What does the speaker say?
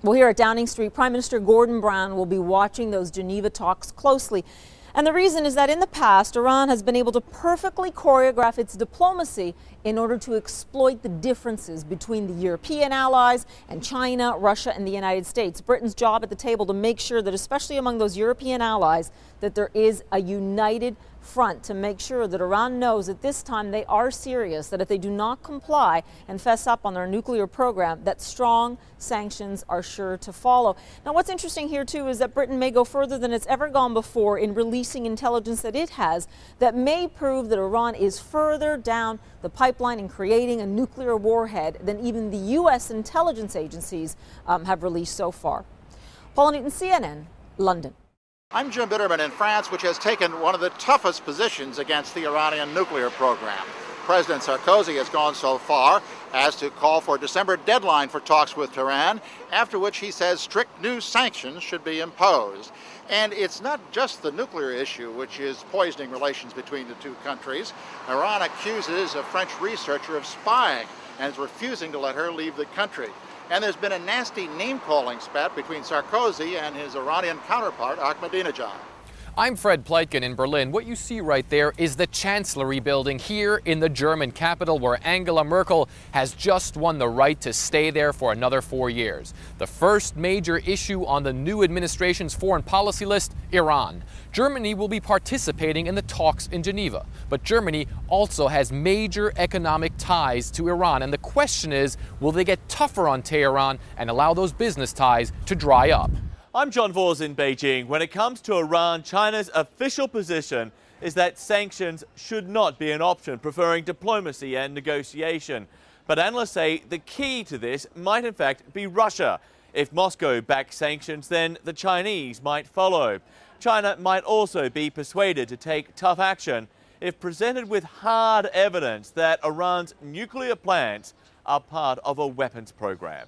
Well, here at Downing Street, Prime Minister Gordon Brown will be watching those Geneva talks closely. And the reason is that in the past, Iran has been able to perfectly choreograph its diplomacy in order to exploit the differences between the European allies and China, Russia, and the United States. Britain's job at the table to make sure that, especially among those European allies, that there is a united front to make sure that Iran knows that this time they are serious, that if they do not comply and fess up on their nuclear program, that strong sanctions are sure to follow. Now, what's interesting here, too, is that Britain may go further than it's ever gone before in releasing intelligence that it has that may prove that Iran is further down the pipeline in creating a nuclear warhead than even the U.S. intelligence agencies have released so far. Paula Newton, CNN, London. I'm Jim Bitterman in France, which has taken one of the toughest positions against the Iranian nuclear program. President Sarkozy has gone so far as to call for a December deadline for talks with Tehran, after which he says strict new sanctions should be imposed. And it's not just the nuclear issue which is poisoning relations between the two countries. Iran accuses a French researcher of spying and is refusing to let her leave the country. And there's been a nasty name-calling spat between Sarkozy and his Iranian counterpart, Ahmadinejad. I'm Fred Pleitgen in Berlin. What you see right there is the Chancellery building here in the German capital, where Angela Merkel has just won the right to stay there for another 4 years. The first major issue on the new administration's foreign policy list, Iran. Germany will be participating in the talks in Geneva, but Germany also has major economic ties to Iran, and the question is, will they get tougher on Tehran and allow those business ties to dry up? I'm John Vors in Beijing. When it comes to Iran, China's official position is that sanctions should not be an option, preferring diplomacy and negotiation. But analysts say the key to this might in fact be Russia. If Moscow backs sanctions, then the Chinese might follow. China might also be persuaded to take tough action if presented with hard evidence that Iran's nuclear plans are part of a weapons program.